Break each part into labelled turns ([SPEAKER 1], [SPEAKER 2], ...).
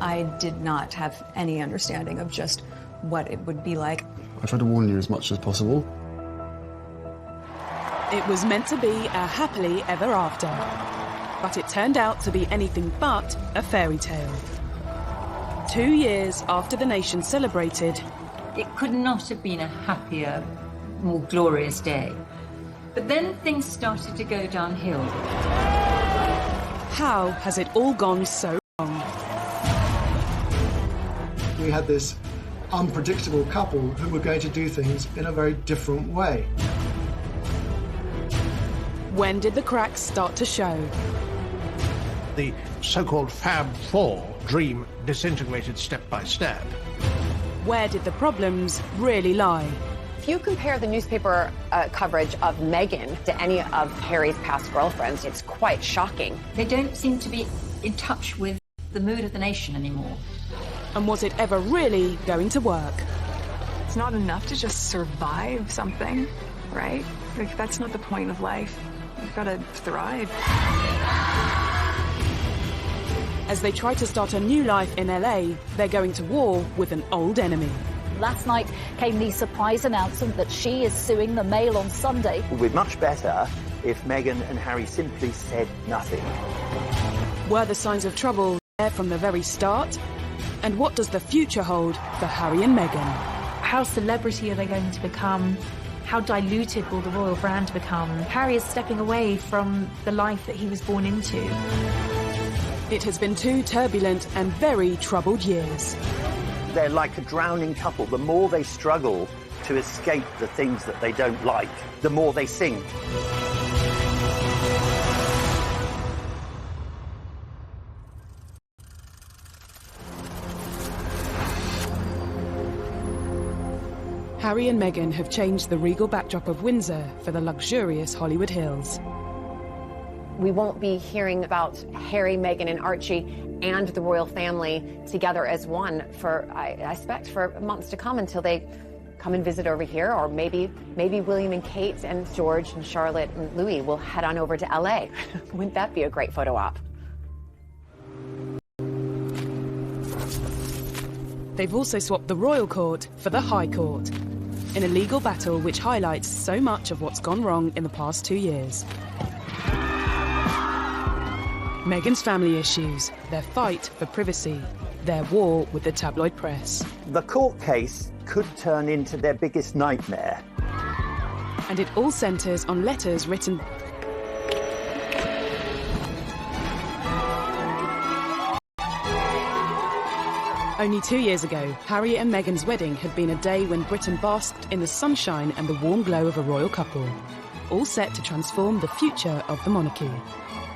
[SPEAKER 1] I did not have any understanding of just what it would be like.
[SPEAKER 2] I tried to warn you as much as possible.
[SPEAKER 3] It was meant to be a happily ever after, but it turned out to be anything but a fairy tale. 2 years after the nation celebrated,
[SPEAKER 4] it could not have been a happier, more glorious day. But then things started to go downhill.
[SPEAKER 3] How has it all gone so wrong?
[SPEAKER 5] We had this unpredictable couple who were going to do things in a very different way.
[SPEAKER 3] When did the cracks start to show?
[SPEAKER 6] The so-called Fab Four dream disintegrated step by step.
[SPEAKER 3] Where did the problems really lie?
[SPEAKER 7] If you compare the newspaper coverage of Meghan to any of Harry's past girlfriends, it's quite shocking.
[SPEAKER 4] They don't seem to be in touch with the mood of the nation anymore.
[SPEAKER 3] And was it ever really going to work?
[SPEAKER 8] It's not enough to just survive something, right? Like, that's not the point of life. You've got to thrive.
[SPEAKER 3] As they try to start a new life in LA, they're going to war with an old enemy.
[SPEAKER 9] Last night came the surprise announcement that she is suing the Mail on Sunday.
[SPEAKER 10] It would be much better if Meghan and Harry simply said nothing.
[SPEAKER 3] Were the signs of trouble there from the very start? And what does the future hold for Harry and Meghan?
[SPEAKER 11] How celebrity are they going to become? How diluted will the royal brand become? Harry is stepping away from the life that he was born into.
[SPEAKER 3] It has been 2 turbulent and very troubled years.
[SPEAKER 10] They're like a drowning couple. The more they struggle to escape the things that they don't like, the more they sink.
[SPEAKER 3] Harry and Meghan have changed the regal backdrop of Windsor for the luxurious Hollywood Hills.
[SPEAKER 7] We won't be hearing about Harry, Meghan, and Archie and the royal family together as one for, I expect, for months to come until they come and visit over here, or maybe William and Kate and George and Charlotte and Louis will head on over to LA. Wouldn't that be a great photo op?
[SPEAKER 3] They've also swapped the royal court for the High Court, in a legal battle which highlights so much of what's gone wrong in the past 2 years. Meghan's family issues, their fight for privacy, their war with the tabloid press.
[SPEAKER 10] The court case could turn into their biggest nightmare.
[SPEAKER 3] And it all centres on letters written Only 2 years ago, Harry and Meghan's wedding had been a day when Britain basked in the sunshine and the warm glow of a royal couple, all set to transform the future of the monarchy.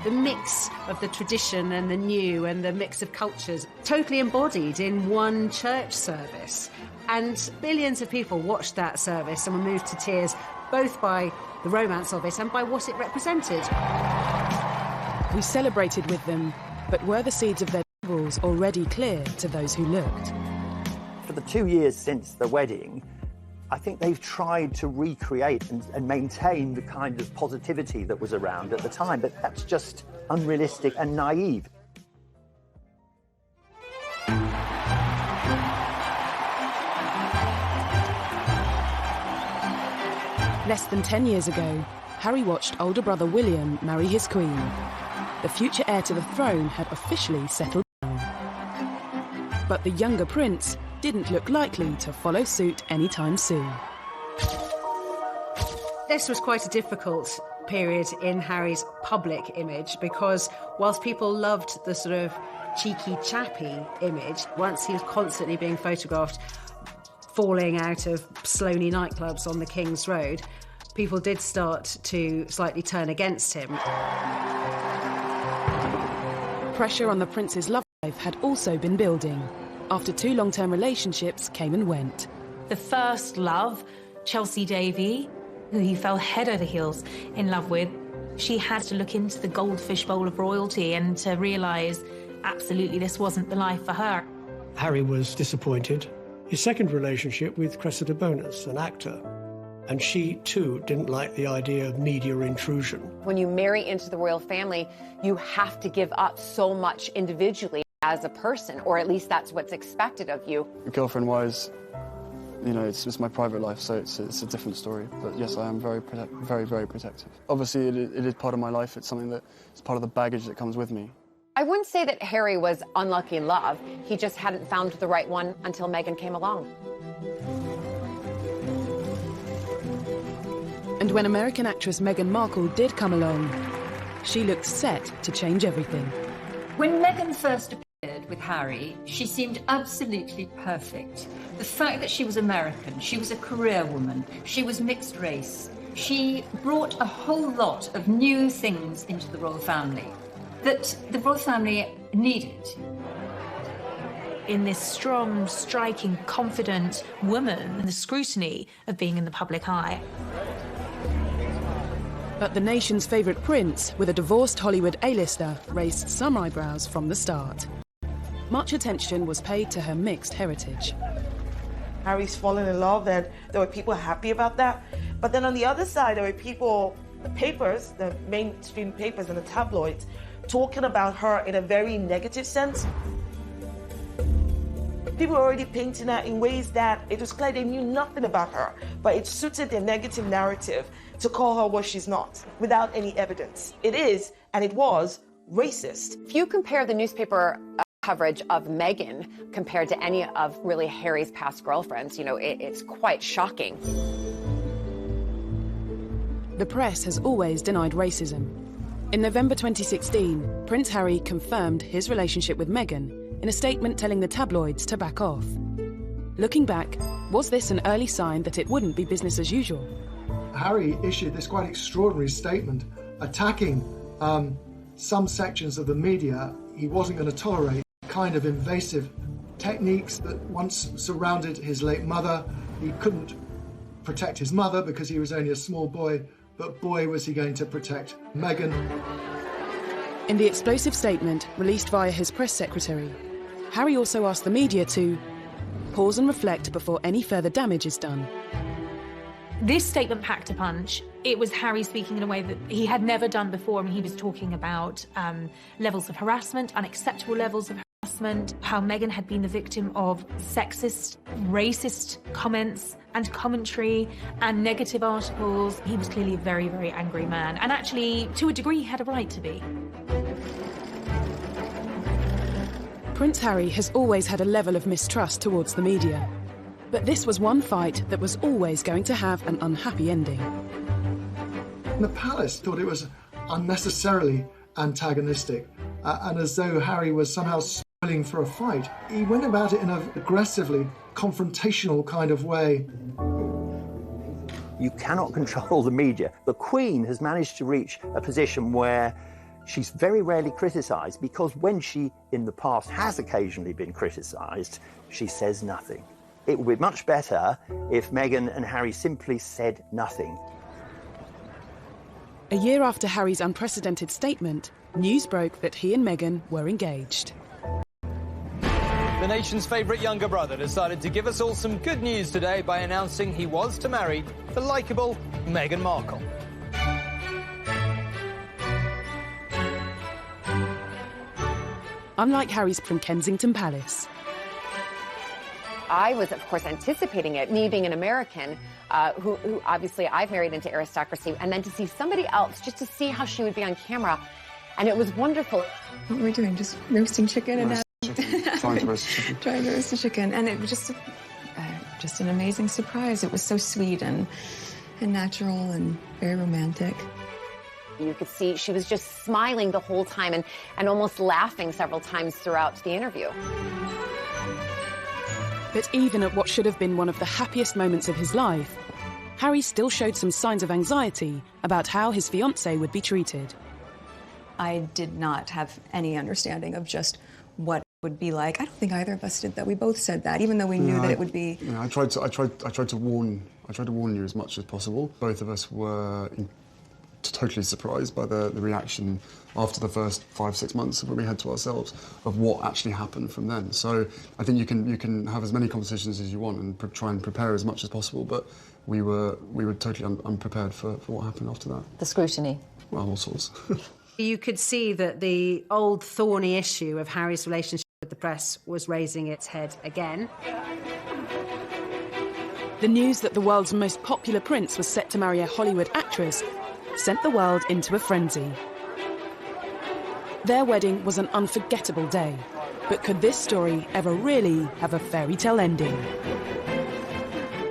[SPEAKER 12] The mix of the tradition and the new and the mix of cultures totally embodied in one church service. And millions of people watched that service and were moved to tears, both by the romance of it and by what it represented.
[SPEAKER 3] We celebrated with them, but were the seeds of their troubles already clear to those who looked?
[SPEAKER 10] For the 2 years since the wedding, I think they've tried to recreate and maintain the kind of positivity that was around at the time, but that's just unrealistic and naive.
[SPEAKER 3] Less than 10 years ago, Harry watched older brother William marry his queen. The future heir to the throne had officially settled down. But the younger prince didn't look likely to follow suit anytime soon.
[SPEAKER 12] This was quite a difficult period in Harry's public image because whilst people loved the sort of cheeky, chappy image, once he was constantly being photographed falling out of Sloane nightclubs on the King's Road, people did start to slightly turn against him.
[SPEAKER 3] Pressure on the prince's love life had also been building. After 2 long-term relationships came and went.
[SPEAKER 11] The first love, Chelsea Davy, who he fell head over heels in love with, she had to look into the goldfish bowl of royalty and to realise absolutely this wasn't the life for her.
[SPEAKER 13] Harry was disappointed. His second relationship with Cressida Bonus, an actor, and she too didn't like the idea of media intrusion.
[SPEAKER 7] When you marry into the royal family, you have to give up so much individually as a person, or at least that's what's expected of you.
[SPEAKER 2] Girlfriend-wise, you know, it's my private life, so it's a different story. But yes, I am very protective. Obviously, it is part of my life. It's something that is part of the baggage that comes with me.
[SPEAKER 7] I wouldn't say that Harry was unlucky in love. He just hadn't found the right one until Meghan came along.
[SPEAKER 3] And when American actress Meghan Markle did come along, she looked set to change everything.
[SPEAKER 4] When Meghan first appeared with Harry, she seemed absolutely perfect. The fact that she was American, she was a career woman, she was mixed race. She brought a whole lot of new things into the royal family that the royal family needed.
[SPEAKER 11] In this strong, striking, confident woman, the scrutiny of being in the public eye.
[SPEAKER 3] But the nation's favourite prince, with a divorced Hollywood A-lister, raised some eyebrows from the start. Much attention was paid to her mixed heritage.
[SPEAKER 14] Harry's fallen in love, and there were people happy about that. But then on the other side, there were people, the papers, the mainstream papers and the tabloids, talking about her in a very negative sense. People were already painting her in ways that it was clear they knew nothing about her, but it suited their negative narrative to call her what she's not, without any evidence. It is, and it was, racist.
[SPEAKER 7] If you compare the newspaper coverage of Meghan compared to any of really Harry's past girlfriends, you know, it's quite shocking.
[SPEAKER 3] The press has always denied racism. In November 2016, Prince Harry confirmed his relationship with Meghan in a statement telling the tabloids to back off. Looking back, was this an early sign that it wouldn't be business as usual?
[SPEAKER 5] Harry issued this quite extraordinary statement attacking some sections of the media he wasn't going to tolerate, kind of invasive techniques that once surrounded his late mother. He couldn't protect his mother because he was only a small boy, but boy was he going to protect Meghan.
[SPEAKER 3] In the explosive statement released via his press secretary, Harry also asked the media to pause and reflect before any further damage is done.
[SPEAKER 11] This statement packed a punch. It was Harry speaking in a way that he had never done before. I mean, he was talking about levels of harassment, unacceptable levels of harassment, how Meghan had been the victim of sexist, racist comments and commentary and negative articles. He was clearly a very angry man. And actually, to a degree, he had a right to be.
[SPEAKER 3] Prince Harry has always had a level of mistrust towards the media. But this was one fight that was always going to have an unhappy ending.
[SPEAKER 5] The palace thought it was unnecessarily antagonistic, and as though Harry was somehow spoiling for a fight. He went about it in an aggressively confrontational kind of way.
[SPEAKER 10] You cannot control the media. The Queen has managed to reach a position where she's very rarely criticised, because when she, in the past, has occasionally been criticised, she says nothing. It would be much better if Meghan and Harry simply said nothing.
[SPEAKER 3] A year after Harry's unprecedented statement, news broke that he and Meghan were engaged.
[SPEAKER 15] The nation's favourite younger brother decided to give us all some good news today by announcing he was to marry the likeable Meghan Markle.
[SPEAKER 3] Unlike Harry's from Kensington Palace.
[SPEAKER 7] I was, of course, anticipating it, me being an American, who obviously I've married into aristocracy, and then to see somebody else, just to see how she would be on camera. And it was wonderful.
[SPEAKER 1] What were we doing? Just roasting chicken and
[SPEAKER 2] Trying to roast chicken.
[SPEAKER 1] Trying to roast the chicken. And it was just an amazing surprise. It was so sweet and natural and very romantic.
[SPEAKER 7] You could see she was just smiling the whole time and almost laughing several times throughout the interview.
[SPEAKER 3] But even at what should have been one of the happiest moments of his life, Harry still showed some signs of anxiety about how his fiancée would be treated.
[SPEAKER 1] I did not have any understanding of just what it would be like. I don't think either of us did that. We both said that, even though we knew that it would be.
[SPEAKER 2] I tried to warn you as much as possible. Both of us were totally surprised by the reaction after the first 5-6 months that we had to ourselves of what actually happened from then. So I think you can have as many conversations as you want and try and prepare as much as possible, but we were totally unprepared for what happened after that.
[SPEAKER 9] The scrutiny.
[SPEAKER 2] Well, all sorts.
[SPEAKER 12] You could see that the old thorny issue of Harry's relationship with press was raising its head again.
[SPEAKER 3] The news that the world's most popular prince was set to marry a Hollywood actress sent the world into a frenzy. Their wedding was an unforgettable day, but could this story ever really have a fairy tale ending?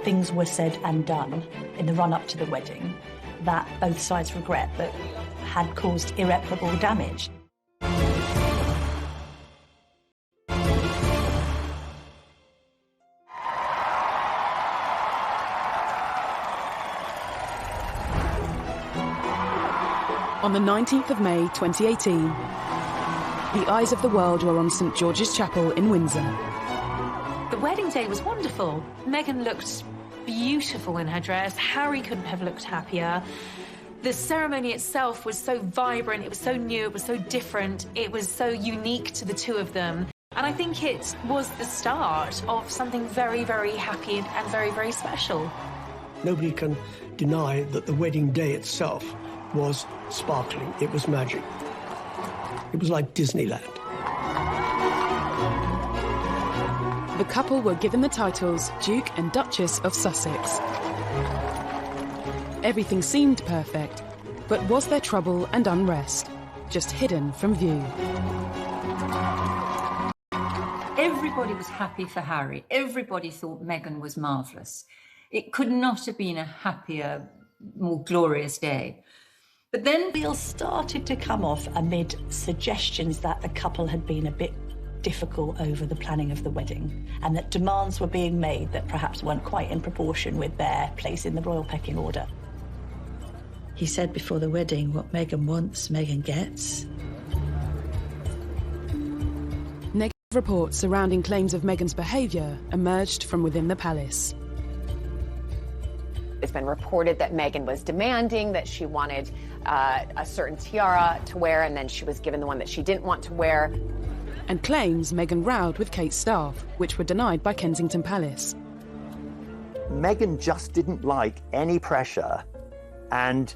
[SPEAKER 16] Things were said and done in the run-up to the wedding that both sides regret that had caused irreparable damage.
[SPEAKER 3] On the 19th of May 2018, the eyes of the world were on St George's Chapel in Windsor.
[SPEAKER 11] The wedding day was wonderful. Meghan looked beautiful in her dress. Harry couldn't have looked happier. The ceremony itself was so vibrant, it was so new, it was so different, it was so unique to the two of them. And I think it was the start of something very, very happy and very, very special.
[SPEAKER 13] Nobody can deny that the wedding day itself was sparkling. It was magic. It was like Disneyland.
[SPEAKER 3] The couple were given the titles Duke and Duchess of Sussex. Everything seemed perfect, but was there trouble and unrest, just hidden from view?
[SPEAKER 4] Everybody was happy for Harry. Everybody thought Meghan was marvellous. It could not have been a happier, more glorious day. But then
[SPEAKER 16] wheels started to come off amid suggestions that the couple had been a bit difficult over the planning of the wedding and that demands were being made that perhaps weren't quite in proportion with their place in the royal pecking order.
[SPEAKER 17] He said before the wedding, what Meghan wants, Meghan gets.
[SPEAKER 3] Negative reports surrounding claims of Meghan's behaviour emerged from within the palace.
[SPEAKER 7] It's been reported that Meghan was demanding that she wanted a certain tiara to wear, and then she was given the one that she didn't want to wear.
[SPEAKER 3] And claims Meghan rowed with Kate's staff, which were denied by Kensington Palace.
[SPEAKER 10] Meghan just didn't like any pressure, and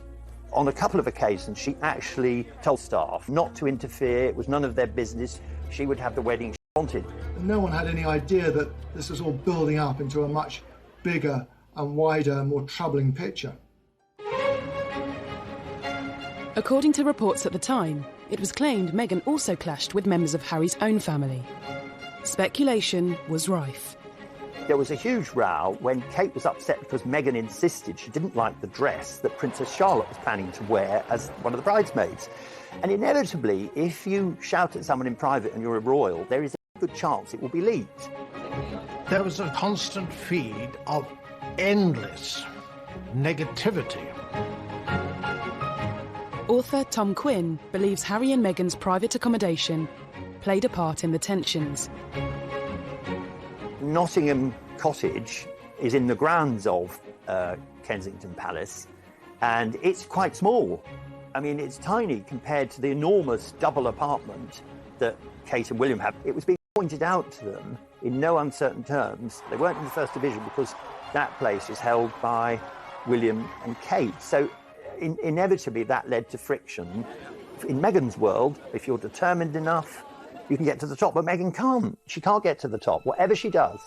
[SPEAKER 10] on a couple of occasions she actually told staff not to interfere. It was none of their business. She would have the wedding she wanted.
[SPEAKER 5] No one had any idea that this was all building up into a much bigger and wider, more troubling picture.
[SPEAKER 3] According to reports at the time, it was claimed Meghan also clashed with members of Harry's own family. Speculation was rife.
[SPEAKER 10] There was a huge row when Kate was upset because Meghan insisted she didn't like the dress that Princess Charlotte was planning to wear as one of the bridesmaids. And inevitably, if you shout at someone in private and you're a royal, there is a good chance it will be leaked.
[SPEAKER 6] There was a constant feed of endless negativity.
[SPEAKER 3] Author Tom Quinn believes Harry and Meghan's private accommodation played a part in the tensions.
[SPEAKER 10] Nottingham Cottage is in the grounds of Kensington Palace, and it's quite small. I mean, it's tiny compared to the enormous double apartment that Kate and William have. It was being pointed out to them in no uncertain terms. They weren't in the First Division because that place is held by William and Kate. So inevitably that led to friction. In Meghan's world, if you're determined enough, you can get to the top, but Meghan can't. She can't get to the top, whatever she does.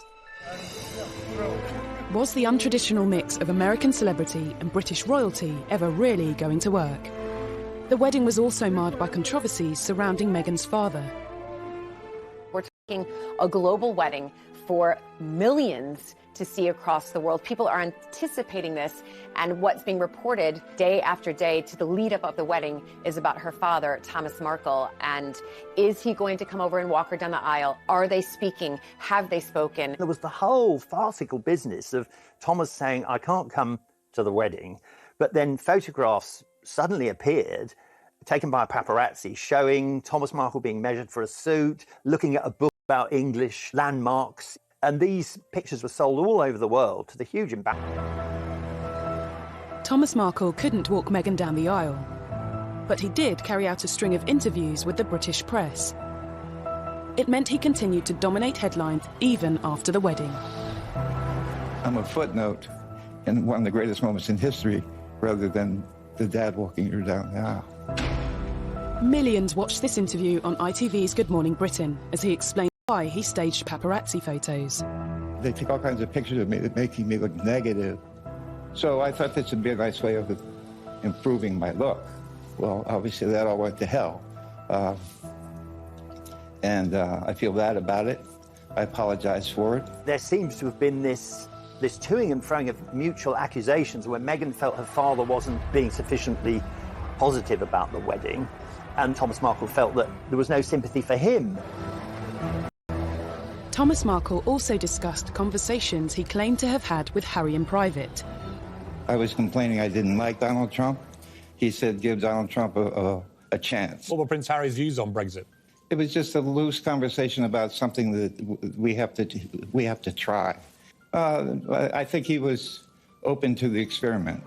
[SPEAKER 3] Was the untraditional mix of American celebrity and British royalty ever really going to work? The wedding was also marred by controversies surrounding Meghan's father.
[SPEAKER 7] We're talking a global wedding for millions to see across the world. People are anticipating this, and what's being reported day after day to the lead up of the wedding is about her father, Thomas Markle, and is he going to come over and walk her down the aisle? Are they speaking? Have they spoken?
[SPEAKER 10] There was the whole farcical business of Thomas saying, I can't come to the wedding, but then photographs suddenly appeared, taken by a paparazzi, showing Thomas Markle being measured for a suit, looking at a book about English landmarks. And these pictures were sold all over the world to the huge impact.
[SPEAKER 3] Thomas Markle couldn't walk Meghan down the aisle, but he did carry out a string of interviews with the British press. It meant he continued to dominate headlines even after the wedding.
[SPEAKER 18] I'm a footnote in one of the greatest moments in history, rather than the dad walking her down the aisle.
[SPEAKER 3] Millions watched this interview on ITV's Good Morning Britain as he explained why he staged paparazzi photos.
[SPEAKER 18] They take all kinds of pictures of me that making me look negative. So I thought this would be a nice way of improving my look. Well, obviously that all went to hell. And I feel bad about it. I apologize for it.
[SPEAKER 10] There seems to have been this toing and froing of mutual accusations where Meghan felt her father wasn't being sufficiently positive about the wedding, and Thomas Markle felt that there was no sympathy for him.
[SPEAKER 3] Thomas Markle also discussed conversations he claimed to have had with Harry in private.
[SPEAKER 18] I was complaining I didn't like Donald Trump. He said, give Donald Trump a chance.
[SPEAKER 19] What were Prince Harry's views on Brexit?
[SPEAKER 18] It was just a loose conversation about something that we have to try. I think he was open to the experiment.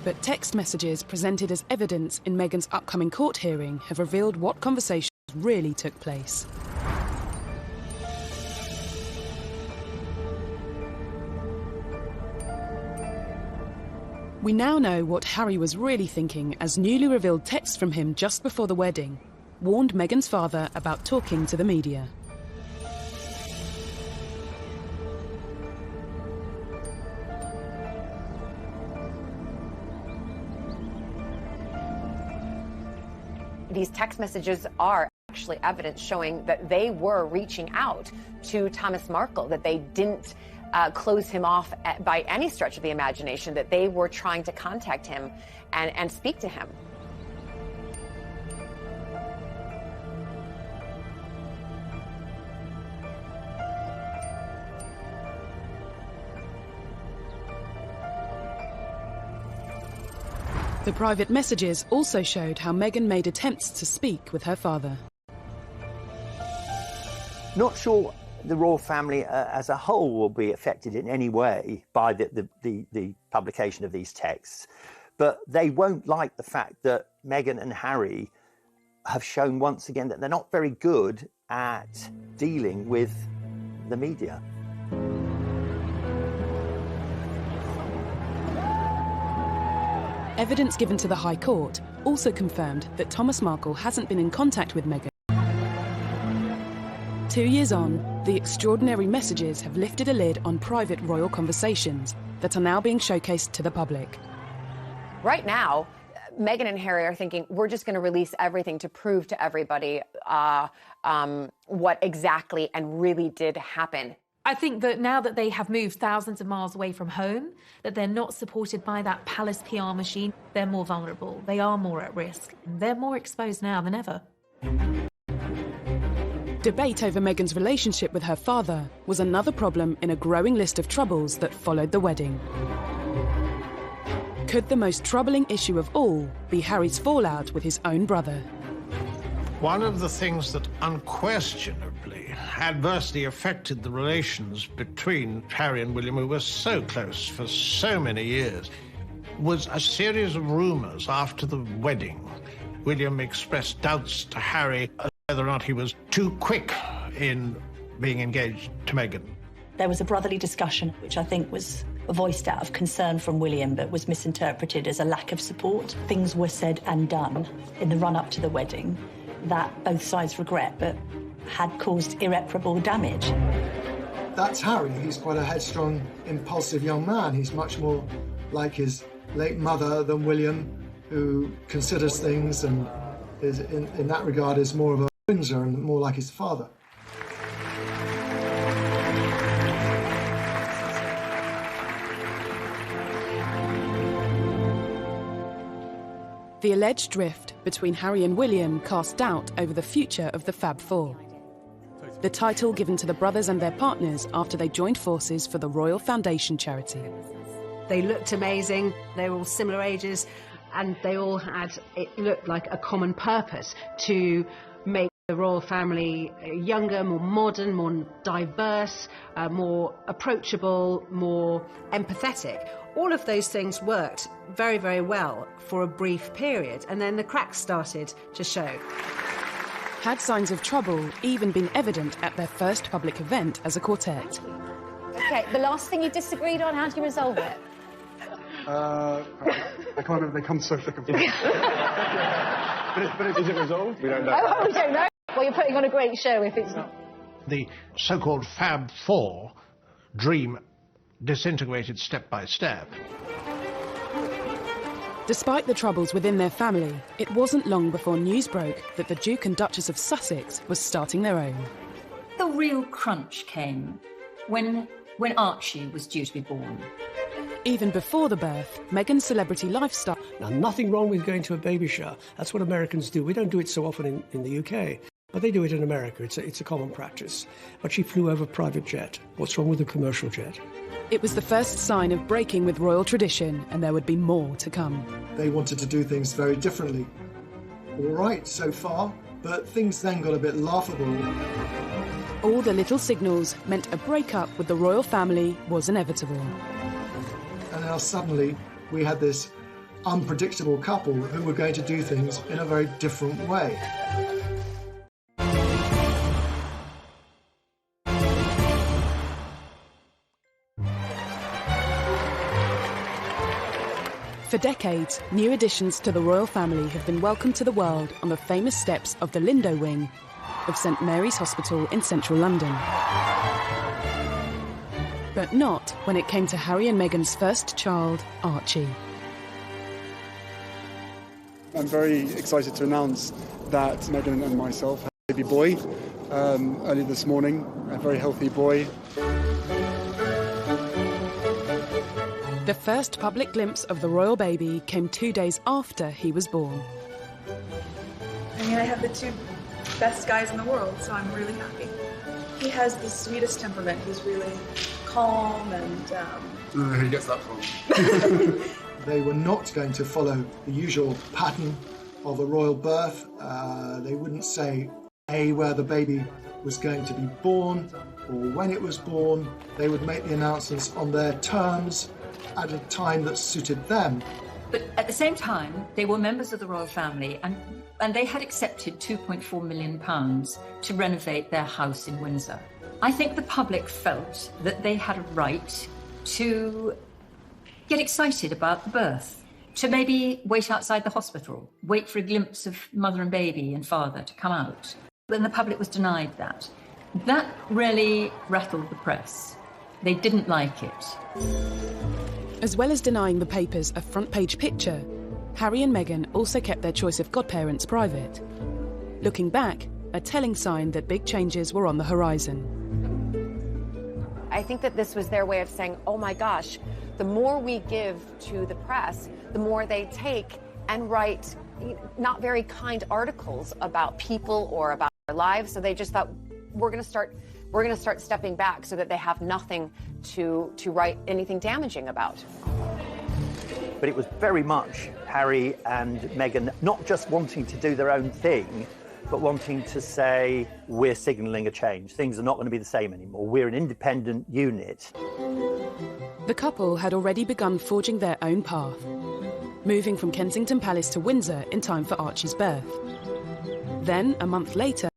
[SPEAKER 3] But text messages presented as evidence in Meghan's upcoming court hearing have revealed what conversations really took place. We now know what Harry was really thinking as newly revealed texts from him just before the wedding warned Meghan's father about talking to the media.
[SPEAKER 7] These text messages are actually evidence showing that they were reaching out to Thomas Markle, that they didn't close him off by any stretch of the imagination, that they were trying to contact him and speak to him.
[SPEAKER 3] The private messages also showed how Meghan made attempts to speak with her father.
[SPEAKER 10] Not sure the royal family as a whole will be affected in any way by the publication of these texts, but they won't like the fact that Meghan and Harry have shown once again that they're not very good at dealing with the media.
[SPEAKER 3] Evidence given to the High Court also confirmed that Thomas Markle hasn't been in contact with Meghan. 2 years on, the extraordinary messages have lifted a lid on private royal conversations that are now being showcased to the public.
[SPEAKER 7] Right now, Meghan and Harry are thinking, we're just going to release everything to prove to everybody what exactly and really did happen.
[SPEAKER 11] I think that now that they have moved thousands of miles away from home, that they're not supported by that palace PR machine, they're more vulnerable, they are more at risk, they're more exposed now than ever.
[SPEAKER 3] Debate over Meghan's relationship with her father was another problem in a growing list of troubles that followed the wedding. Could the most troubling issue of all be Harry's fallout with his own brother?
[SPEAKER 6] One of the things that unquestionably adversely affected the relations between Harry and William, who were so close for so many years, was a series of rumours after the wedding. William expressed doubts to Harry as whether or not he was too quick in being engaged to Meghan.
[SPEAKER 16] There was a brotherly discussion, which I think was voiced out of concern from William, but was misinterpreted as a lack of support. Things were said and done in the run-up to the wedding that both sides regret, but had caused irreparable damage.
[SPEAKER 5] That's Harry. He's quite a headstrong, impulsive young man. He's much more like his late mother than William, who considers things and is, in that regard, is more of a Windsor and more like his father.
[SPEAKER 3] The alleged rift between Harry and William cast doubt over the future of the Fab Four, the title given to the brothers and their partners after they joined forces for the Royal Foundation charity.
[SPEAKER 12] They looked amazing, they were all similar ages, and they all had, it looked like a common purpose to make the royal family younger, more modern, more diverse, more approachable, more empathetic. All of those things worked very, very well for a brief period, and then the cracks started to show.
[SPEAKER 3] Had signs of trouble even been evident at their first public event as a quartet?
[SPEAKER 9] Okay, the last thing you disagreed on, how do you resolve it?
[SPEAKER 2] I can't remember, they come so thick and fast. But is it resolved? We don't know.
[SPEAKER 9] Oh, we don't know. Well, you're putting on a great show if it's not.
[SPEAKER 6] The so-called Fab Four dream disintegrated step by step.
[SPEAKER 3] Despite the troubles within their family, it wasn't long before news broke that the Duke and Duchess of Sussex was starting their own.
[SPEAKER 4] The real crunch came when Archie was due to be born.
[SPEAKER 3] Even before the birth, Meghan's celebrity lifestyle...
[SPEAKER 13] Now, nothing wrong with going to a baby shower. That's what Americans do. We don't do it so often in the UK, but they do it in America. It's a common practice. But she flew over a private jet. What's wrong with a commercial jet?
[SPEAKER 3] It was the first sign of breaking with royal tradition, and there would be more to come.
[SPEAKER 5] They wanted to do things very differently. All right, so far, but things then got a bit laughable.
[SPEAKER 3] All the little signals meant a breakup with the royal family was inevitable.
[SPEAKER 5] And now suddenly we had this unpredictable couple who were going to do things in a very different way.
[SPEAKER 3] For decades, new additions to the royal family have been welcomed to the world on the famous steps of the Lindo wing of St Mary's Hospital in central London. But not when it came to Harry and Meghan's first child, Archie.
[SPEAKER 2] I'm very excited to announce that Meghan and myself had a baby boy early this morning, a very healthy boy.
[SPEAKER 3] The first public glimpse of the royal baby came 2 days after he was born.
[SPEAKER 8] I mean, I have the two best guys in the world, so I'm really happy. He has the sweetest temperament. He's really calm and...
[SPEAKER 2] Who gets that from?
[SPEAKER 5] They were not going to follow the usual pattern of a royal birth. They wouldn't say, A, where the baby was going to be born or when it was born. They would make the announcements on their terms at a time that suited them.
[SPEAKER 4] But at the same time, they were members of the royal family and they had accepted £2.4 million to renovate their house in Windsor. I think the public felt that they had a right to get excited about the birth, to maybe wait outside the hospital, wait for a glimpse of mother and baby and father to come out. Then the public was denied that. That really rattled the press. They didn't like it.
[SPEAKER 3] As well as denying the papers a front-page picture, Harry and Meghan also kept their choice of godparents private. Looking back, a telling sign that big changes were on the horizon.
[SPEAKER 7] I think that this was their way of saying, oh my gosh, the more we give to the press, the more they take and write not very kind articles about people or about their lives. So they just thought, we're going to start stepping back so that they have nothing to write anything damaging about.
[SPEAKER 10] But it was very much Harry and Meghan not just wanting to do their own thing, but wanting to say, we're signalling a change. Things are not going to be the same anymore. We're an independent unit.
[SPEAKER 3] The couple had already begun forging their own path, moving from Kensington Palace to Windsor in time for Archie's birth. Then, a month later,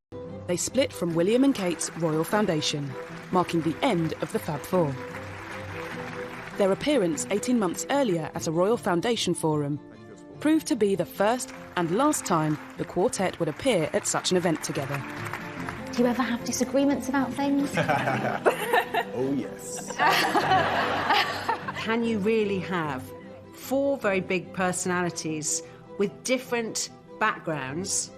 [SPEAKER 3] they split from William and Kate's Royal Foundation, marking the end of the Fab Four. Their appearance 18 months earlier at a Royal Foundation forum proved to be the first and last time the quartet would appear at such an event together.
[SPEAKER 9] Do you ever have disagreements about things?
[SPEAKER 10] Oh, yes.
[SPEAKER 12] Can you really have four very big personalities with different backgrounds,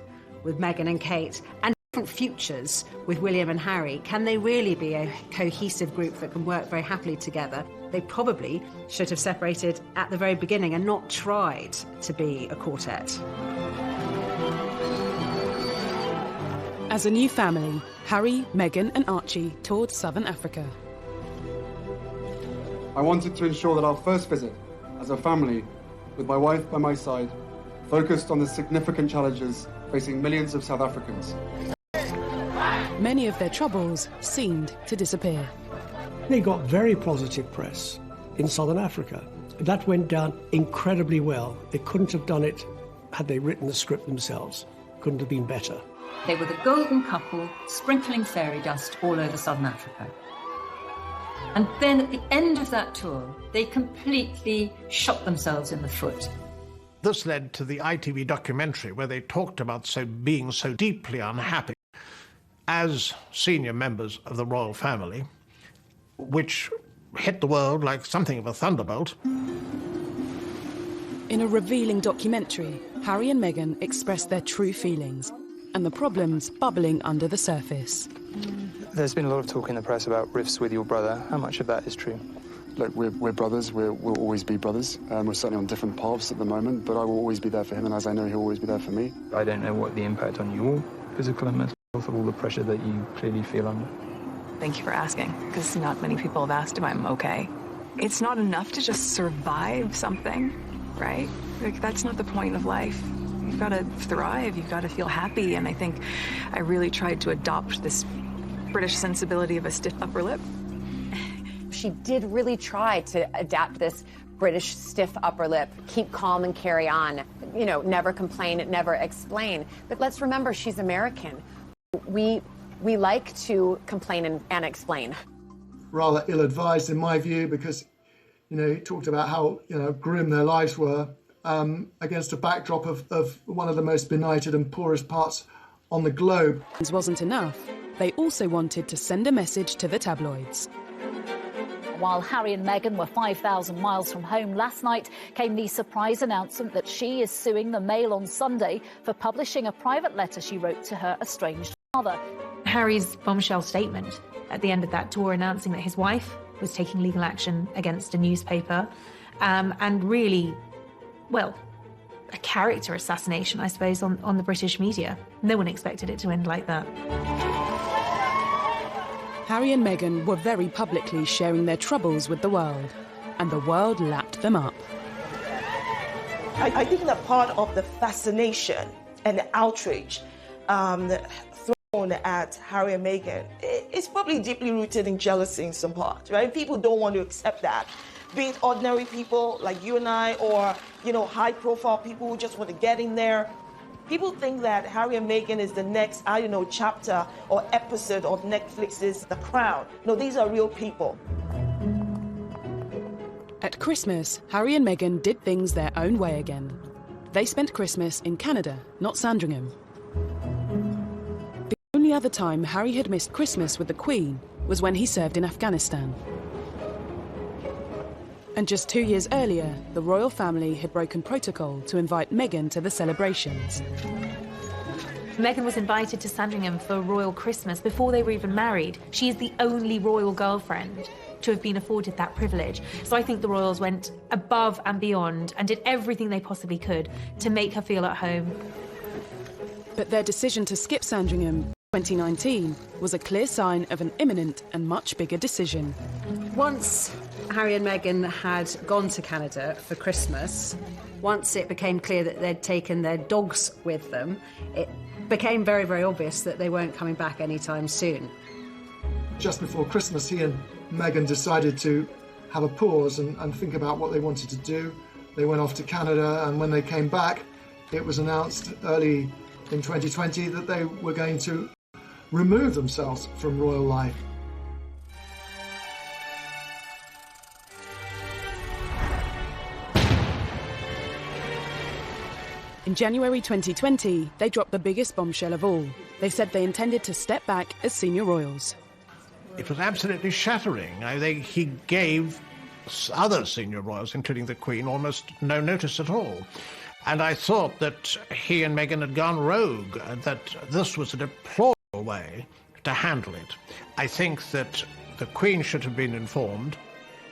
[SPEAKER 12] with Meghan and Kate, and different futures with William and Harry? Can they really be a cohesive group that can work very happily together? They probably should have separated at the very beginning and not tried to be a quartet.
[SPEAKER 3] As a new family, Harry, Meghan and Archie toured southern Africa.
[SPEAKER 2] I wanted to ensure that our first visit as a family, with my wife by my side, focused on the significant challenges facing millions of South Africans.
[SPEAKER 3] Many of their troubles seemed to disappear.
[SPEAKER 13] They got very positive press in southern Africa. That went down incredibly well. They couldn't have done it had they written the script themselves. Couldn't have been better.
[SPEAKER 4] They were the golden couple sprinkling fairy dust all over southern Africa. And then at the end of that tour, they completely shot themselves in the foot.
[SPEAKER 6] This led to the ITV documentary where they talked about being so deeply unhappy as senior members of the royal family, which hit the world like something of a thunderbolt.
[SPEAKER 3] In a revealing documentary, Harry and Meghan express their true feelings and the problems bubbling under the surface.
[SPEAKER 19] There's been a lot of talk in the press about rifts with your brother. How much of that is true?
[SPEAKER 2] Look, we're brothers. We'll always be brothers. We're certainly on different paths at the moment, but I will always be there for him, and as I know, he'll always be there for me.
[SPEAKER 19] I don't know what the impact on your physical and mental health of all the pressure that you clearly feel under.
[SPEAKER 1] Thank you for asking, because not many people have asked if I'm okay. It's not enough to just survive something, right? Like, that's not the point of life. You've got to thrive, you've got to feel happy, and I think I really tried to adopt this British sensibility of a stiff upper lip.
[SPEAKER 7] She did really try to adapt this British stiff upper lip, keep calm and carry on, you know, never complain, never explain. But let's remember, she's American. We like to complain and explain.
[SPEAKER 5] Rather ill-advised in my view, because, you know, he talked about how, you know, grim their lives were against a backdrop of one of the most benighted and poorest parts on the globe.
[SPEAKER 3] This wasn't enough. They also wanted to send a message to the tabloids.
[SPEAKER 9] While Harry and Meghan were 5,000 miles from home last night, came the surprise announcement that she is suing the Mail on Sunday for publishing a private letter she wrote to her estranged father.
[SPEAKER 11] Harry's bombshell statement at the end of that tour announcing that his wife was taking legal action against a newspaper, and really, well, a character assassination, I suppose, on the British media. No one expected it to end like that.
[SPEAKER 3] Harry and Meghan were very publicly sharing their troubles with the world, and the world lapped them up.
[SPEAKER 14] I think that part of the fascination and the outrage thrown at Harry and Meghan is probably deeply rooted in jealousy in some part, right? People don't want to accept that. Be it ordinary people like you and I, or, you know, high-profile people who just want to get in there. People think that Harry and Meghan is the next, I don't know, chapter or episode of Netflix's The Crown. No, these are real people.
[SPEAKER 3] At Christmas, Harry and Meghan did things their own way again. They spent Christmas in Canada, not Sandringham. The only other time Harry had missed Christmas with the Queen was when he served in Afghanistan. And just 2 years earlier, the royal family had broken protocol to invite Meghan to the celebrations.
[SPEAKER 11] Meghan was invited to Sandringham for a royal Christmas before they were even married. She is the only royal girlfriend to have been afforded that privilege. So I think the royals went above and beyond and did everything they possibly could to make her feel at home.
[SPEAKER 3] But their decision to skip Sandringham in 2019 was a clear sign of an imminent and much bigger decision.
[SPEAKER 12] Once Harry and Meghan had gone to Canada for Christmas, once it became clear that they'd taken their dogs with them, it became very, very obvious that they weren't coming back anytime soon.
[SPEAKER 5] Just before Christmas, he and Meghan decided to have a pause and think about what they wanted to do. They went off to Canada, and when they came back, it was announced early in 2020 that they were going to remove themselves from royal life.
[SPEAKER 3] In January 2020, they dropped the biggest bombshell of all. They said they intended to step back as senior royals.
[SPEAKER 6] It was absolutely shattering. He gave other senior royals, including the Queen, almost no notice at all. And I thought that he and Meghan had gone rogue, and that this was a deplorable way to handle it. I think that the Queen should have been informed.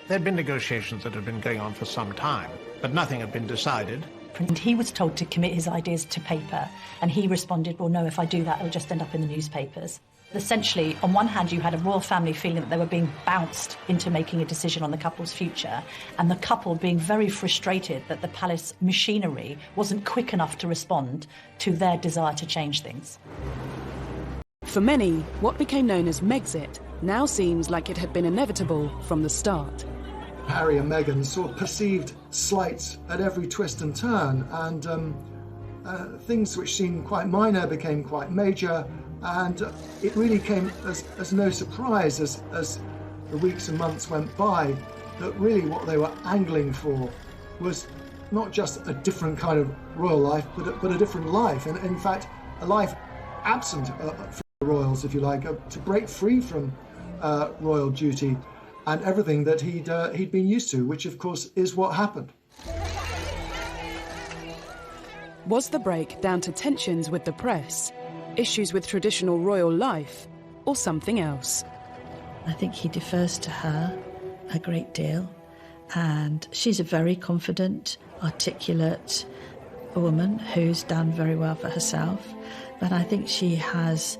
[SPEAKER 6] There had been negotiations that had been going on for some time, but nothing had been decided.
[SPEAKER 16] And he was told to commit his ideas to paper, and he responded, well, no, if I do that, it'll just end up in the newspapers. Essentially, on one hand, you had a royal family feeling that they were being bounced into making a decision on the couple's future, and the couple being very frustrated that the palace machinery wasn't quick enough to respond to their desire to change things.
[SPEAKER 3] For many, what became known as Megxit now seems like it had been inevitable from the start.
[SPEAKER 5] Harry and Meghan saw perceived slights at every twist and turn, and things which seemed quite minor became quite major, and it really came as no surprise as the weeks and months went by that really what they were angling for was not just a different kind of royal life, but a different life, and in fact a life absent from the royals, if you like, to break free from royal duty and everything that he'd been used to, which of course is what happened.
[SPEAKER 3] Was the break down to tensions with the press, issues with traditional royal life, or something else?
[SPEAKER 17] I think he defers to her a great deal, and she's a very confident, articulate woman who's done very well for herself, but I think she has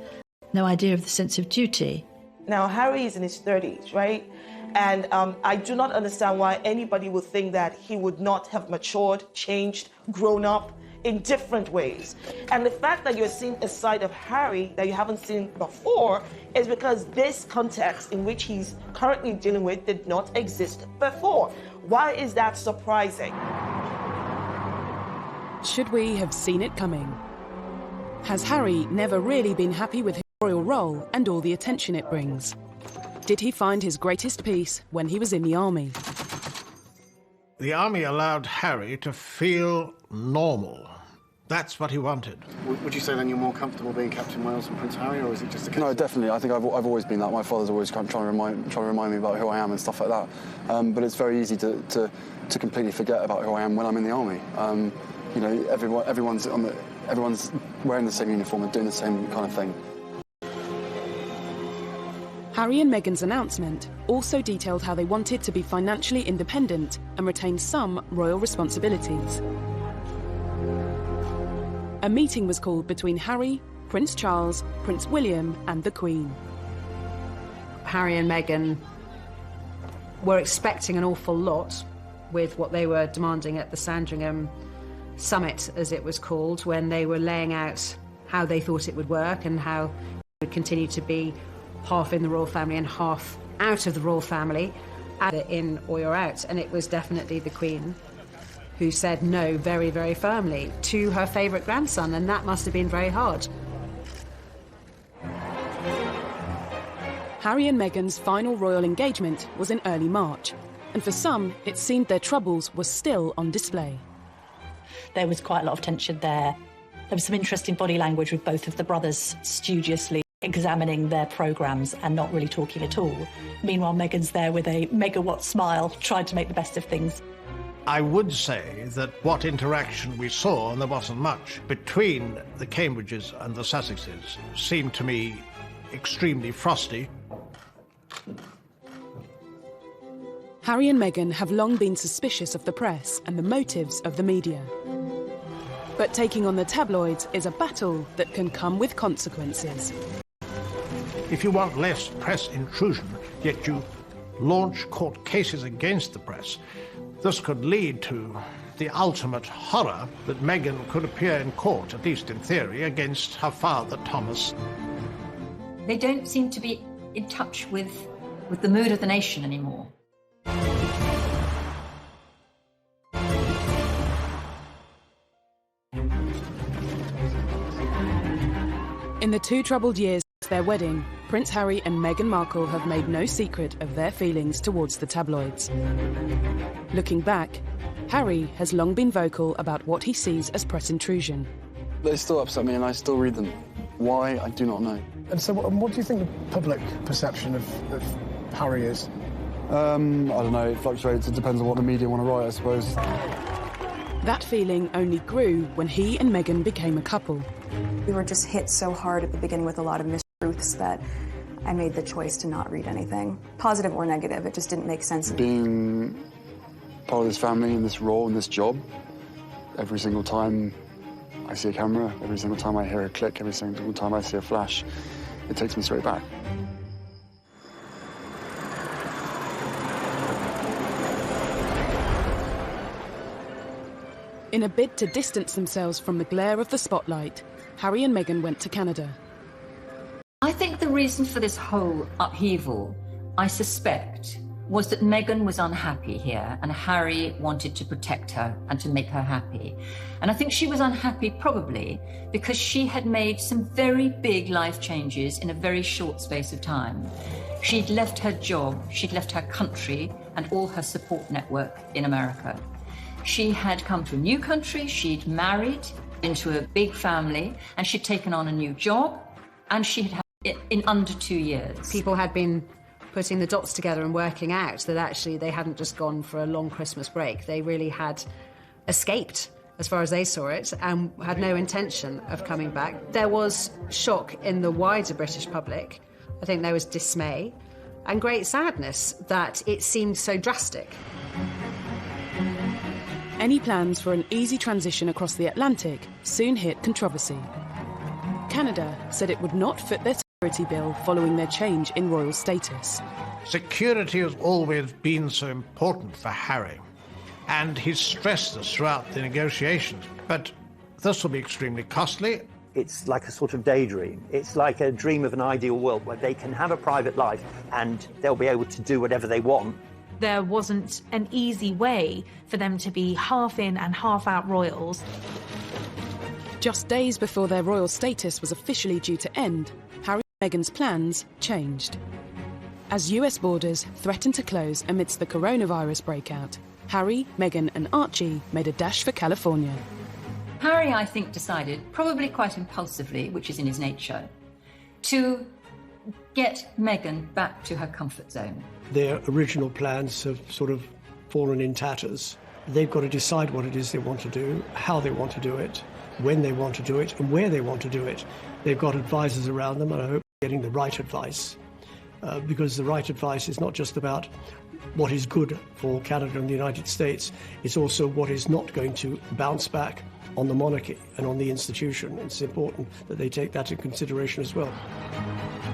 [SPEAKER 17] no idea of the sense of duty.
[SPEAKER 14] Now, Harry is in his 30s, right? And I do not understand why anybody would think that he would not have matured, changed, grown up in different ways. And the fact that you're seeing a side of Harry that you haven't seen before is because this context in which he's currently dealing with did not exist before. Why is that surprising?
[SPEAKER 3] Should we have seen it coming? Has Harry never really been happy with his royal role and all the attention it brings? Did he find his greatest peace when he was in the army?
[SPEAKER 6] The army allowed Harry to feel normal. That's what he wanted.
[SPEAKER 2] Would you say then you're more comfortable being Captain Wales than Prince Harry, or is it just a case?
[SPEAKER 20] No, definitely. I think I've always been that. My father's always kind of trying to remind me about who I am and stuff like that. But it's very easy to completely forget about who I am when I'm in the army. You know, everyone's wearing the same uniform and doing the same kind of thing.
[SPEAKER 3] Harry and Meghan's announcement also detailed how they wanted to be financially independent and retain some royal responsibilities. A meeting was called between Harry, Prince Charles, Prince William and the Queen.
[SPEAKER 12] Harry and Meghan were expecting an awful lot with what they were demanding at the Sandringham Summit, as it was called, when they were laying out how they thought it would work and how it would continue to be half in the royal family and half out of the royal family, either in or you're out. And it was definitely the Queen who said no very, very firmly to her favourite grandson, and that must have been very hard.
[SPEAKER 3] Harry and Meghan's final royal engagement was in early March, and for some, it seemed their troubles were still on display.
[SPEAKER 16] There was quite a lot of tension there. There was some interesting body language with both of the brothers studiously examining their programmes and not really talking at all. Meanwhile, Meghan's there with a megawatt smile, trying to make the best of things.
[SPEAKER 6] I would say that what interaction we saw, and there wasn't much, between the Cambridges and the Sussexes seemed to me extremely frosty.
[SPEAKER 3] Harry and Meghan have long been suspicious of the press and the motives of the media. But taking on the tabloids is a battle that can come with consequences.
[SPEAKER 6] If you want less press intrusion, yet you launch court cases against the press, this could lead to the ultimate horror that Meghan could appear in court, at least in theory, against her father, Thomas.
[SPEAKER 4] They don't seem to be in touch with the mood of the nation anymore.
[SPEAKER 3] In the 2 troubled years since their wedding, Prince Harry and Meghan Markle have made no secret of their feelings towards the tabloids. Looking back, Harry has long been vocal about what he sees as press intrusion.
[SPEAKER 20] They still upset me and I still read them. Why, I do not know.
[SPEAKER 21] And so what do you think the public perception of Harry is?
[SPEAKER 20] I don't know, it fluctuates. It depends on what the media want to write, I suppose.
[SPEAKER 3] That feeling only grew when he and Meghan became a couple.
[SPEAKER 1] We were just hit so hard at the beginning with a lot of mistruths that I made the choice to not read anything, positive or negative. It just didn't make sense.
[SPEAKER 20] Being part of this family and this role and this job, every single time I see a camera, every single time I hear a click, every single time I see a flash, it takes me straight back.
[SPEAKER 3] In a bid to distance themselves from the glare of the spotlight, Harry and Meghan went to Canada.
[SPEAKER 4] I think the reason for this whole upheaval, I suspect, was that Meghan was unhappy here and Harry wanted to protect her and to make her happy. And I think she was unhappy probably because she had made some very big life changes in a very short space of time. She'd left her job, she'd left her country and all her support network in America. She had come to a new country, she'd married into a big family, and she'd taken on a new job, and she had had in under 2 years.
[SPEAKER 12] People had been putting the dots together and working out that actually they hadn't just gone for a long Christmas break. They really had escaped, as far as they saw it, and had no intention of coming back. There was shock in the wider British public. I think there was dismay and great sadness that it seemed so drastic.
[SPEAKER 3] Any plans for an easy transition across the Atlantic soon hit controversy. Canada said it would not foot their security bill following their change in royal status.
[SPEAKER 6] Security has always been so important for Harry, and he's stressed this throughout the negotiations. But this will be extremely costly.
[SPEAKER 10] It's like a sort of daydream. It's like a dream of an ideal world where they can have a private life and they'll be able to do whatever they want.
[SPEAKER 11] There wasn't an easy way for them to be half in and half out royals.
[SPEAKER 3] Just days before their royal status was officially due to end, Harry and Meghan's plans changed. As US borders threatened to close amidst the coronavirus breakout, Harry, Meghan and Archie made a dash for California.
[SPEAKER 4] Harry, I think, decided, probably quite impulsively, which is in his nature, to get Meghan back to her comfort zone.
[SPEAKER 13] Their original plans have sort of fallen in tatters. They've got to decide what it is they want to do, how they want to do it, when they want to do it, and where they want to do it. They've got advisors around them, and I hope they're getting the right advice. Because the right advice is not just about what is good for Canada and the United States, it's also what is not going to bounce back on the monarchy and on the institution. It's important that they take that into consideration as well.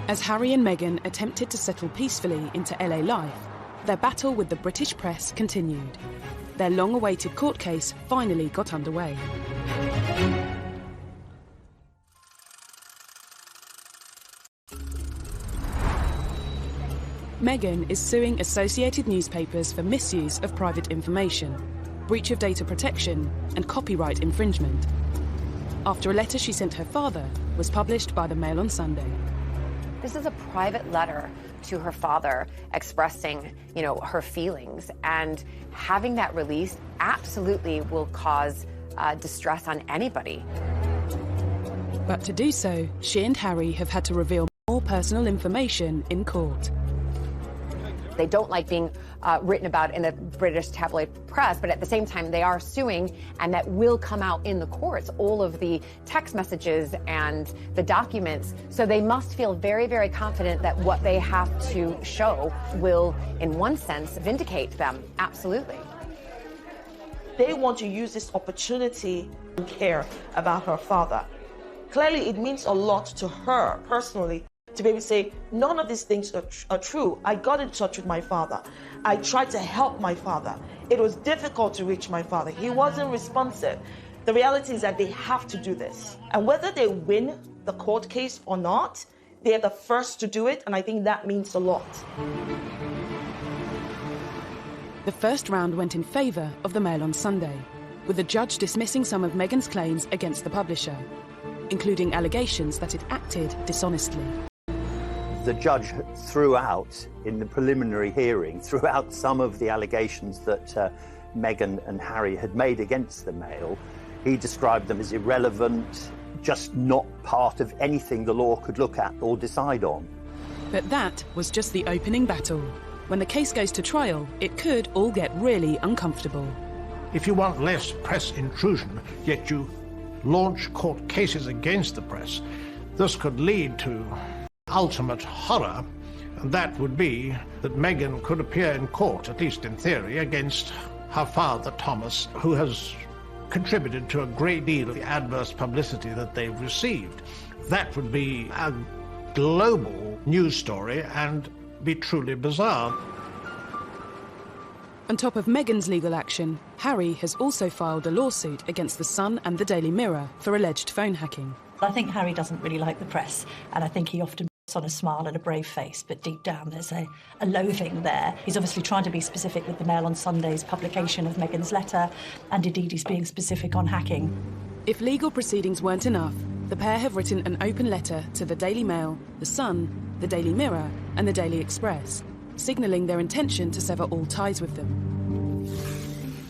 [SPEAKER 3] As Harry and Meghan attempted to settle peacefully into LA life, their battle with the British press continued. Their long-awaited court case finally got underway. Meghan is suing Associated Newspapers for misuse of private information, breach of data protection, and copyright infringement, after a letter she sent her father was published by the Mail on Sunday.
[SPEAKER 7] This is a private letter to her father expressing, her feelings, and having that released absolutely will cause distress on anybody.
[SPEAKER 3] But to do so, she and Harry have had to reveal more personal information in court.
[SPEAKER 7] They don't like being written about in the British tabloid press, but at the same time, they are suing, and that will come out in the courts, all of the text messages and the documents. So they must feel very, very confident that what they have to show will, in one sense, vindicate them. Absolutely.
[SPEAKER 14] They want to use this opportunity to care about her father. Clearly, it means a lot to her personally to be able to say, none of these things are true. I got in touch with my father. I tried to help my father. It was difficult to reach my father. He wasn't responsive. The reality is that they have to do this. And whether they win the court case or not, they're the first to do it, and I think that means a lot.
[SPEAKER 3] The first round went in favour of the Mail on Sunday, with the judge dismissing some of Meghan's claims against the publisher, including allegations that it acted dishonestly.
[SPEAKER 10] The judge threw out, in the preliminary hearing, threw out some of the allegations that Meghan and Harry had made against the Mail. He described them as irrelevant, just not part of anything the law could look at or decide on.
[SPEAKER 3] But that was just the opening battle. When the case goes to trial, it could all get really uncomfortable.
[SPEAKER 6] If you want less press intrusion, yet you launch court cases against the press, this could lead to ultimate horror, and that would be that Meghan could appear in court, at least in theory, against her father, Thomas, who has contributed to a great deal of the adverse publicity that they've received. That would be a global news story and be truly bizarre.
[SPEAKER 3] On top of Meghan's legal action, Harry has also filed a lawsuit against The Sun and the Daily Mirror for alleged phone hacking.
[SPEAKER 16] I think Harry doesn't really like the press, and I think he often puts on a smile and a brave face, but deep down there's a loathing there. He's obviously trying to be specific with the Mail on Sunday's publication of Meghan's letter, and indeed he's being specific on hacking.
[SPEAKER 3] If legal proceedings weren't enough, the pair have written an open letter to the Daily Mail, The Sun, the Daily Mirror and the Daily Express, signalling their intention to sever all ties with them.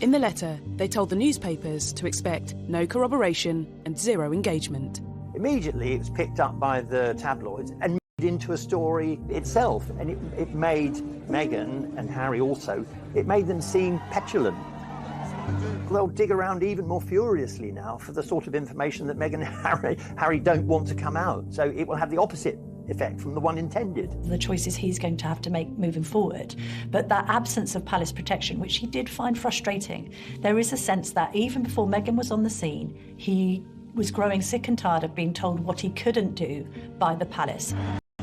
[SPEAKER 3] In the letter, they told the newspapers to expect no corroboration and zero engagement.
[SPEAKER 10] Immediately it was picked up by the tabloids and into a story itself, and it made Meghan and Harry also, it made them seem petulant. They'll dig around even more furiously now for the sort of information that Meghan and Harry don't want to come out. So it will have the opposite effect from the one intended.
[SPEAKER 16] The choices he's going to have to make moving forward. But that absence of palace protection, which he did find frustrating, there is a sense that even before Meghan was on the scene, he was growing sick and tired of being told what he couldn't do by the palace.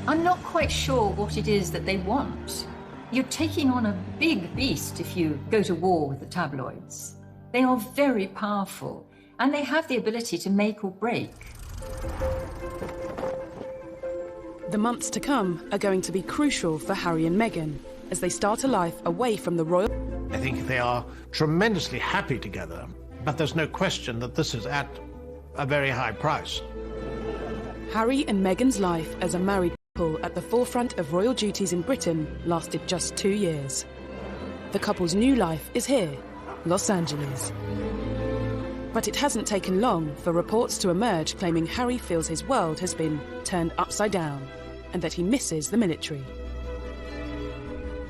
[SPEAKER 4] I'm not quite sure what it is that they want. You're taking on a big beast if you go to war with the tabloids. They are very powerful, and they have the ability to make or break.
[SPEAKER 3] The months to come are going to be crucial for Harry and Meghan as they start a life away from the royal...
[SPEAKER 6] I think they are tremendously happy together, but there's no question that this is at a very high price.
[SPEAKER 3] Harry and Meghan's life as a married couple at the forefront of royal duties in Britain lasted just 2 years. The couple's new life is here, Los Angeles. But it hasn't taken long for reports to emerge claiming Harry feels his world has been turned upside down and that he misses the military.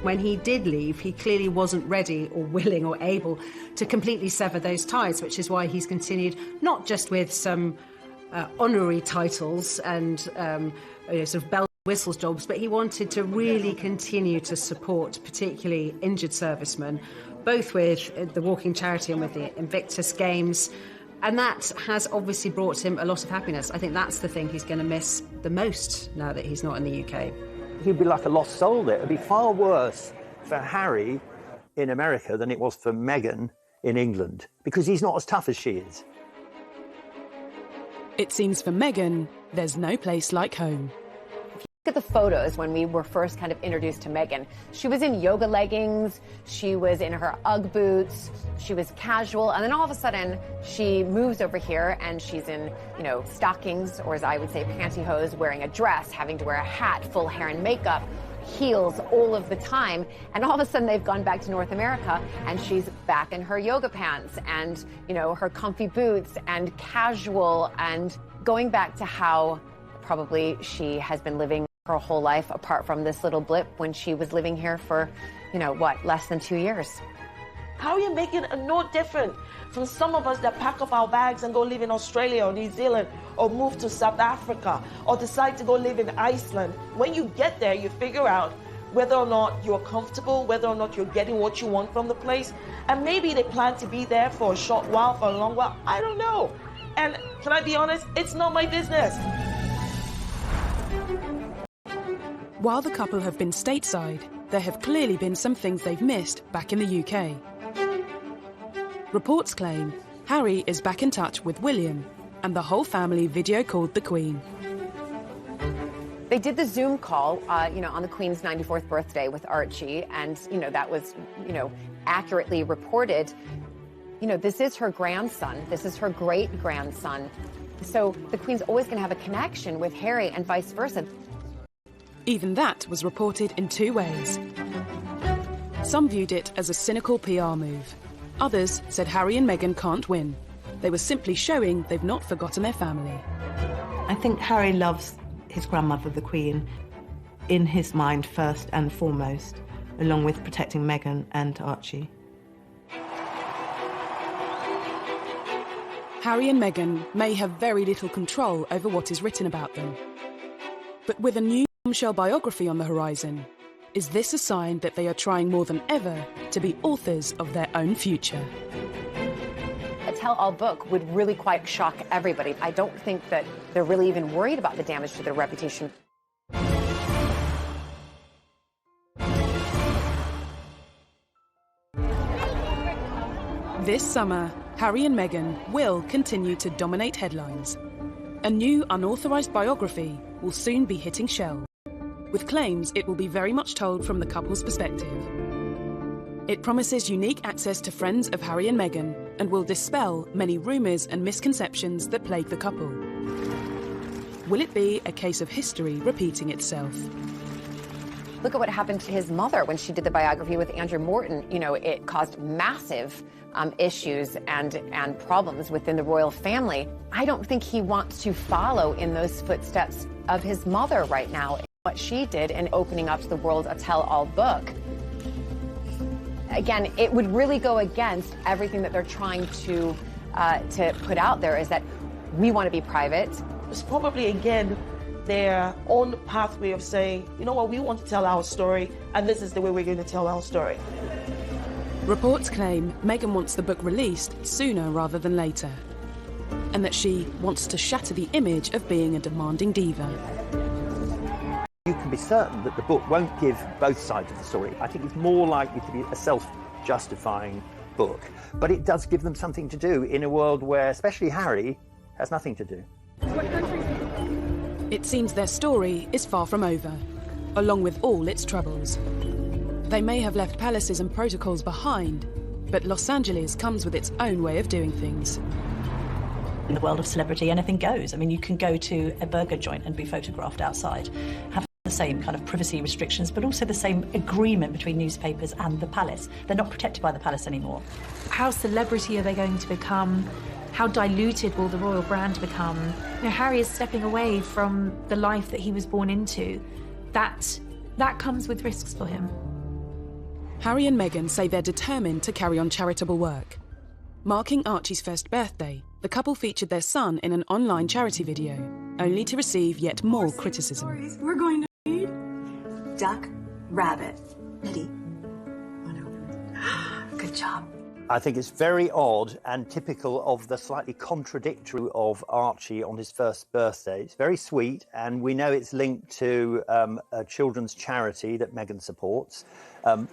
[SPEAKER 12] When he did leave, he clearly wasn't ready or willing or able to completely sever those ties, which is why he's continued not just with some honorary titles and sort of bell whistles jobs, but he wanted to really continue to support particularly injured servicemen, both with the Walking Charity and with the Invictus Games. And that has obviously brought him a lot of happiness. I think that's the thing he's going to miss the most now that he's not in the UK.
[SPEAKER 10] He'd be like a lost soul there. It'd be far worse for Harry in America than it was for Meghan in England, because he's not as tough as she is.
[SPEAKER 3] It seems for Meghan, there's no place like home.
[SPEAKER 7] Look at the photos when we were first kind of introduced to Meghan. She was in yoga leggings, she was in her Ugg boots, she was casual, and then all of a sudden she moves over here and she's in, stockings, or as I would say, pantyhose, wearing a dress, having to wear a hat, full hair and makeup, heels all of the time. And all of a sudden they've gone back to North America and she's back in her yoga pants and, her comfy boots and casual, and going back to how probably she has been living her whole life, apart from this little blip when she was living here for, less than 2 years.
[SPEAKER 14] Harry and Meghan are no different from some of us that pack up our bags and go live in Australia or New Zealand or move to South Africa or decide to go live in Iceland. When you get there, you figure out whether or not you're comfortable, whether or not you're getting what you want from the place. And maybe they plan to be there for a short while, for a long while. I don't know. And can I be honest? It's not my business.
[SPEAKER 3] While the couple have been stateside, there have clearly been some things they've missed back in the UK. Reports claim Harry is back in touch with William, and the whole family video called the Queen.
[SPEAKER 7] They did the Zoom call, on the Queen's 94th birthday with Archie, and, that was, accurately reported. This is her grandson. This is her great-grandson. So the Queen's always going to have a connection with Harry and vice versa.
[SPEAKER 3] Even that was reported in two ways. Some viewed it as a cynical PR move. Others said Harry and Meghan can't win. They were simply showing they've not forgotten their family.
[SPEAKER 15] I think Harry loves his grandmother, the Queen, in his mind first and foremost, along with protecting Meghan and Archie.
[SPEAKER 3] Harry and Meghan may have very little control over what is written about them. But with a new bombshell biography on the horizon, is this a sign that they are trying more than ever to be authors of their own future?
[SPEAKER 7] A tell-all book would really quite shock everybody. I don't think that they're really even worried about the damage to their reputation.
[SPEAKER 3] This summer, Harry and Meghan will continue to dominate headlines. A new unauthorised biography will soon be hitting shelves, with claims it will be very much told from the couple's perspective. It promises unique access to friends of Harry and Meghan and will dispel many rumours and misconceptions that plague the couple. Will it be a case of history repeating itself?
[SPEAKER 7] Look at what happened to his mother when she did the biography with Andrew Morton. It caused massive issues and problems within the royal family. I don't think he wants to follow in those footsteps of his mother right now. what she did in opening up to the world a tell-all book. Again, it would really go against everything that they're trying to put out there, is that we want to be private.
[SPEAKER 14] It's probably, again, their own pathway of saying, you know what, we want to tell our story, and this is the way we're going to tell our story.
[SPEAKER 3] Reports claim Meghan wants the book released sooner rather than later, and that she wants to shatter the image of being a demanding diva.
[SPEAKER 10] You can be certain that the book won't give both sides of the story. I think it's more likely to be a self-justifying book, but it does give them something to do in a world where, especially Harry, has nothing to do.
[SPEAKER 3] It seems their story is far from over, along with all its troubles. They may have left palaces and protocols behind, but Los Angeles comes with its own way of doing things.
[SPEAKER 16] In the world of celebrity, anything goes. I mean, you can go to a burger joint and be photographed outside, have the same kind of privacy restrictions, but also the same agreement between newspapers and the palace. They're not protected by the palace anymore.
[SPEAKER 11] How celebrity are they going to become? How diluted will the royal brand become? You know, Harry is stepping away from the life that he was born into. That comes with risks for him.
[SPEAKER 3] Harry and Meghan say they're determined to carry on charitable work. Marking Archie's first birthday, the couple featured their son in an online charity video, only to receive yet more criticism.
[SPEAKER 18] We're going to read Duck, Rabbit, Eddie. Good job.
[SPEAKER 10] I think it's very odd and typical of the slightly contradictory of Archie on his first birthday. It's very sweet, and we know it's linked to a children's charity that Meghan supports,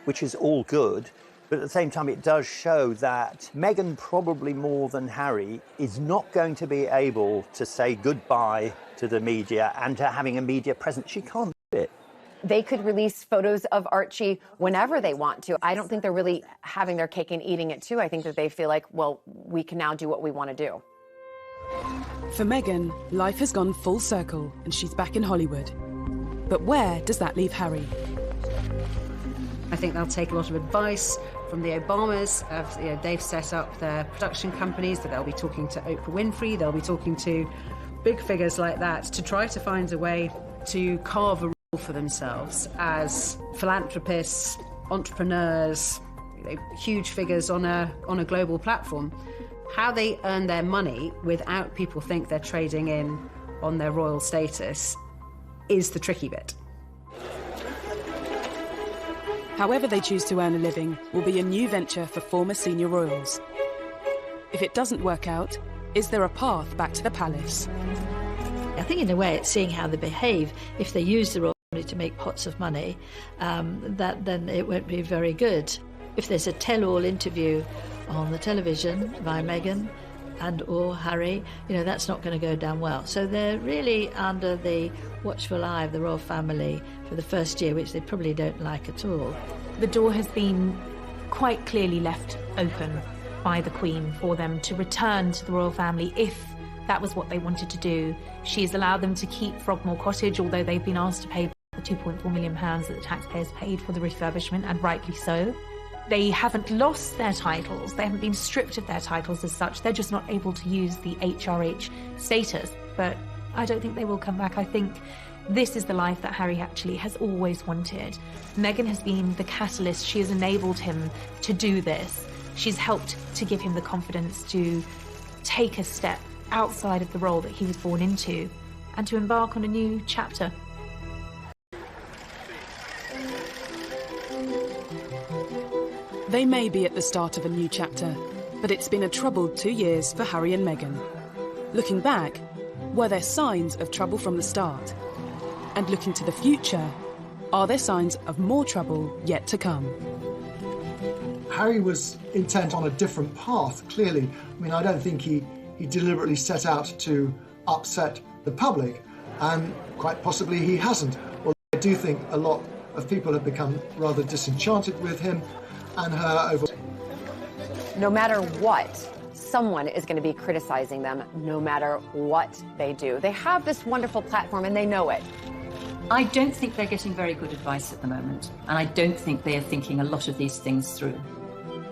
[SPEAKER 10] which is all good. But at the same time, it does show that Meghan, probably more than Harry, is not going to be able to say goodbye to the media and to having a media presence. She can't do it.
[SPEAKER 7] They could release photos of Archie whenever they want to. I don't think they're really having their cake and eating it too. I think that they feel like, well, we can now do what we want to do.
[SPEAKER 3] For Meghan, life has gone full circle and she's back in Hollywood. But where does that leave Harry?
[SPEAKER 12] I think they'll take a lot of advice from the Obamas. They've set up their production companies, that they'll be talking to Oprah Winfrey, they'll be talking to big figures like that to try to find a way to carve a role for themselves as philanthropists, entrepreneurs, huge figures on a global platform. How they earn their money without people think they're trading in on their royal status is the tricky bit.
[SPEAKER 3] However they choose to earn a living will be a new venture for former senior royals. If it doesn't work out, is there a path back to the palace?
[SPEAKER 17] I think in a way it's seeing how they behave. If they use the royal family to make pots of money, then it won't be very good. If there's a tell-all interview on the television by Meghan and or Harry, that's not going to go down well. So they're really under the watchful eye of the royal family for the first year, which they probably don't like at all.
[SPEAKER 11] The door has been quite clearly left open by the Queen for them to return to the royal family if that was what they wanted to do. She has allowed them to keep Frogmore Cottage, although they've been asked to pay the £2.4 million that the taxpayers paid for the refurbishment, and rightly so. They haven't lost their titles, they haven't been stripped of their titles as such, they're just not able to use the HRH status. But I don't think they will come back. I think this is the life that Harry actually has always wanted. Meghan has been the catalyst, she has enabled him to do this. She's helped to give him the confidence to take a step outside of the role that he was born into and to embark on a new chapter.
[SPEAKER 3] They may be at the start of a new chapter, but it's been a troubled 2 years for Harry and Meghan. Looking back, were there signs of trouble from the start? And looking to the future, are there signs of more trouble yet to come?
[SPEAKER 5] Harry was intent on a different path, clearly. I mean, I don't think he deliberately set out to upset the public, and quite possibly he hasn't. Although I do think a lot of people have become rather disenchanted with him and her over.
[SPEAKER 7] No matter what, someone is going to be criticizing them, no matter what they do. They have this wonderful platform and they know it.
[SPEAKER 4] I don't think they're getting very good advice at the moment, and I don't think they are thinking a lot of these things through.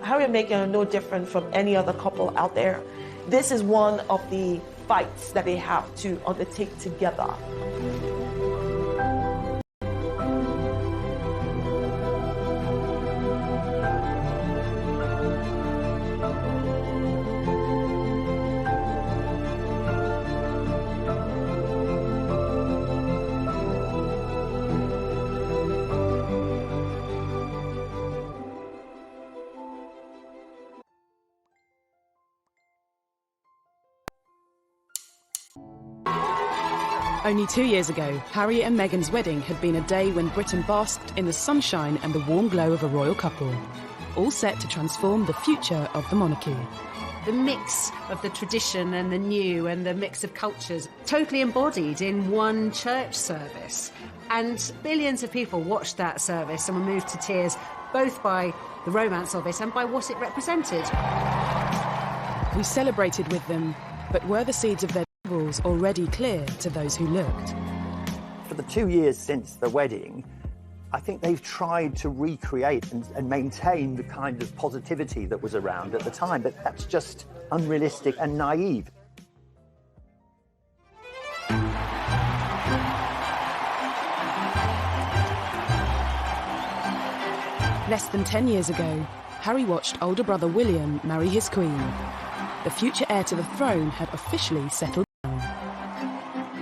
[SPEAKER 14] Harry and Meghan are no different from any other couple out there. This is one of the fights that they have to undertake together.
[SPEAKER 3] Only 2 years ago, Harry and Meghan's wedding had been a day when Britain basked in the sunshine and the warm glow of a royal couple, all set to transform the future of the monarchy.
[SPEAKER 12] The mix of the tradition and the new and the mix of cultures totally embodied in one church service. And billions of people watched that service and were moved to tears, both by the romance of it and by what it represented.
[SPEAKER 3] We celebrated with them, but were the seeds of their troubles already clear to those who looked?
[SPEAKER 10] For the 2 years since the wedding, I think they've tried to recreate and maintain the kind of positivity that was around at the time, but that's just unrealistic and naive.
[SPEAKER 3] Less than 10 years ago, Harry watched older brother William marry his queen. The future heir to the throne had officially settled